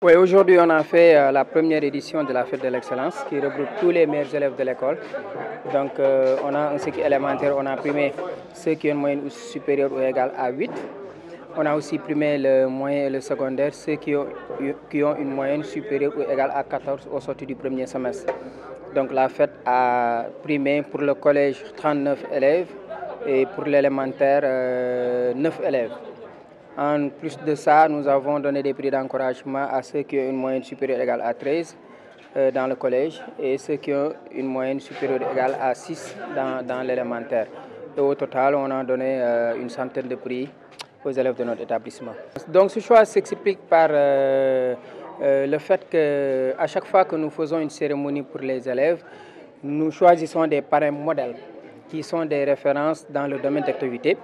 Oui, aujourd'hui on a fait la première édition de la fête de l'excellence qui regroupe tous les meilleurs élèves de l'école. Donc on a un cycle élémentaire, on a primé ceux qui ont une moyenne supérieure ou égale à 8. On a aussi primé le moyen et le secondaire, ceux qui ont une moyenne supérieure ou égale à 14 au sortir du premier semestre. Donc la fête a primé pour le collège 39 élèves et pour l'élémentaire 9 élèves. En plus de ça, nous avons donné des prix d'encouragement à ceux qui ont une moyenne supérieure ou égale à 13 dans le collège et ceux qui ont une moyenne supérieure ou égale à 6 dans l'élémentaire. Et au total, on a donné une centaine de prix aux élèves de notre établissement. Donc ce choix s'explique par le fait qu'à chaque fois que nous faisons une cérémonie pour les élèves, nous choisissons des parrains modèles qui sont des références dans le domaine d'activité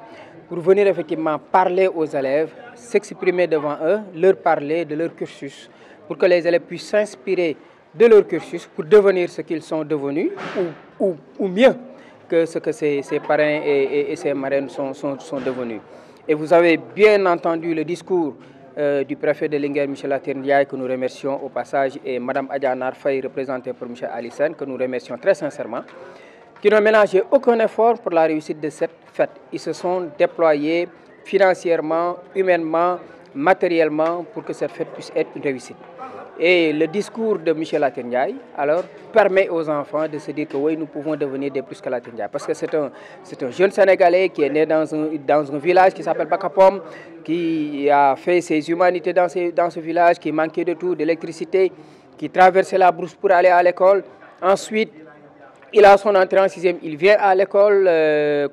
pour venir effectivement parler aux élèves, s'exprimer devant eux, leur parler de leur cursus, pour que les élèves puissent s'inspirer de leur cursus pour devenir ce qu'ils sont devenus ou mieux que ce que ces parrains et ces marraines sont devenus. Et vous avez bien entendu le discours du préfet de Linguère, M. Latir Ndiaye, que nous remercions au passage, et Mme Adja Nar Faye, représentée par M. Alissane, que nous remercions très sincèrement, qui n'ont ménagé aucun effort pour la réussite de cette fête. Ils se sont déployés financièrement, humainement, matériellement pour que cette fête puisse être une réussite. Et le discours de M. Latir Ndiaye, alors, permet aux enfants de se dire que oui, nous pouvons devenir des plus que Latir Ndiaye. Parce que c'est un jeune Sénégalais qui est né dans un village qui s'appelle Bakapom, qui a fait ses humanités dans ce village, qui manquait de tout, d'électricité, qui traversait la brousse pour aller à l'école. Ensuite, il a son entrée en 6e, il vient à l'école,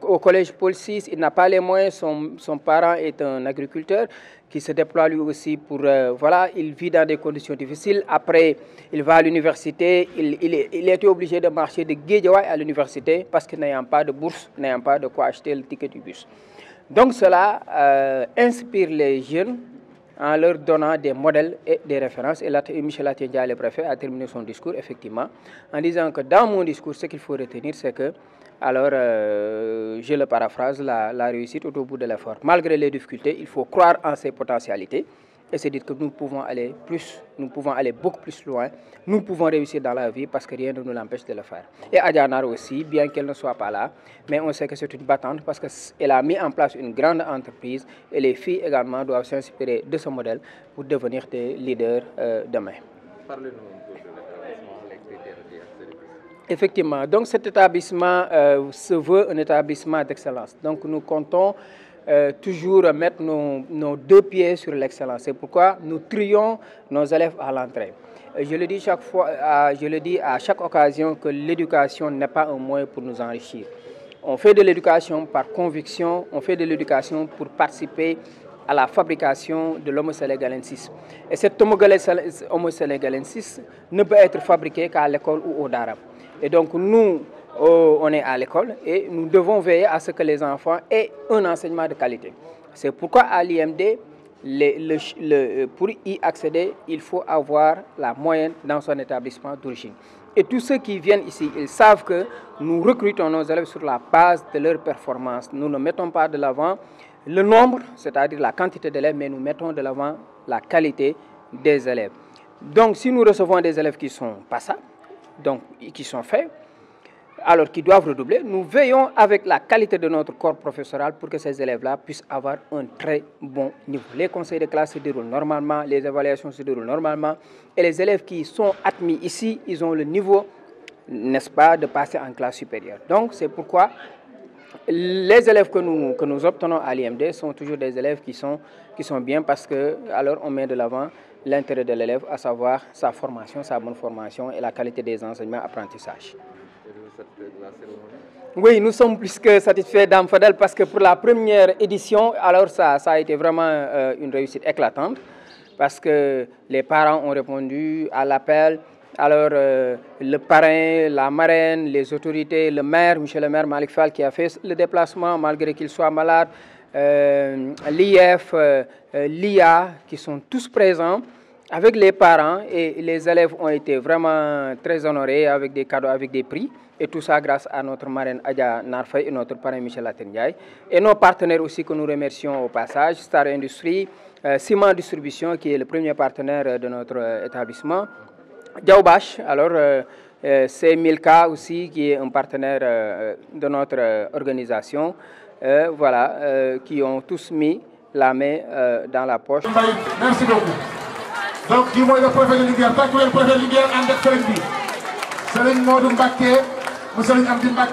au collège Paul VI, il n'a pas les moyens, son parent est un agriculteur qui se déploie lui aussi pour, voilà, il vit dans des conditions difficiles. Après, il va à l'université, il était obligé de marcher de Guédiawaye à l'université parce qu'il n'ayant pas de bourse, n'ayant pas de quoi acheter le ticket du bus. Donc cela inspire les jeunes en leur donnant des modèles et des références. Et Michel Latir, le préfet, a terminé son discours, effectivement, en disant que dans mon discours, ce qu'il faut retenir, c'est que, alors, je le paraphrase, la réussite au bout de l'effort. Malgré les difficultés, il faut croire en ses potentialités et se dire que nous pouvons aller plus, nous pouvons aller beaucoup plus loin, nous pouvons réussir dans la vie parce que rien ne nous l'empêche de le faire. Et Adjanar aussi, bien qu'elle ne soit pas là, mais on sait que c'est une battante parce qu'elle a mis en place une grande entreprise et les filles également doivent s'inspirer de ce modèle pour devenir des leaders demain. Parlez-nous un peu de l'établissement, les critères d'y. Effectivement, donc cet établissement se veut un établissement d'excellence. Donc nous comptons toujours mettre nos deux pieds sur l'excellence. C'est pourquoi nous trions nos élèves à l'entrée. Je le dis chaque fois, je le dis à chaque occasion que l'éducation n'est pas un moyen pour nous enrichir. On fait de l'éducation par conviction, on fait de l'éducation pour participer à la fabrication de l'Homo sénégalensis. Et cet Homo sénégalensis ne peut être fabriqué qu'à l'école ou au Dara. Et donc nous, on est à l'école et nous devons veiller à ce que les enfants aient un enseignement de qualité. C'est pourquoi à l'IMD, pour y accéder, il faut avoir la moyenne dans son établissement d'origine. Et tous ceux qui viennent ici, ils savent que nous recrutons nos élèves sur la base de leur performance. Nous ne mettons pas de l'avant le nombre, c'est-à-dire la quantité d'élèves, mais nous mettons de l'avant la qualité des élèves. Donc si nous recevons des élèves qui sont passables, donc qui sont faits, alors qui doivent redoubler, nous veillons avec la qualité de notre corps professoral pour que ces élèves-là puissent avoir un très bon niveau. Les conseils de classe se déroulent normalement, les évaluations se déroulent normalement, et les élèves qui sont admis ici, ils ont le niveau, n'est-ce pas, de passer en classe supérieure. Donc c'est pourquoi les élèves que nous obtenons à l'IMD sont toujours des élèves qui sont bien parce que alors on met de l'avant l'intérêt de l'élève, à savoir sa formation, sa bonne formation et la qualité des enseignements apprentissage. Oui, nous sommes plus que satisfaits d'Am Fadel parce que pour la première édition, alors ça a été vraiment une réussite éclatante parce que les parents ont répondu à l'appel. Alors, le parrain, la marraine, les autorités, le maire, M. le maire Malik Fall qui a fait le déplacement malgré qu'il soit malade, l'IF, l'IA qui sont tous présents avec les parents et les élèves ont été vraiment très honorés avec des cadeaux, avec des prix. Et tout ça grâce à notre marraine Adja Nar Faye et notre parrain Michel Latir Ndiaye. Et nos partenaires aussi que nous remercions au passage, Star Industries, Ciment Distribution, qui est le premier partenaire de notre établissement. Diaobash, alors c'est Milka aussi, qui est un partenaire de notre organisation. Voilà, qui ont tous mis la main dans la poche. Merci beaucoup. Donc, qui est le préfet de Linguère, le préfet de Linguère, Serigne Modou Mbacké, Serigne Amdi Mbacké.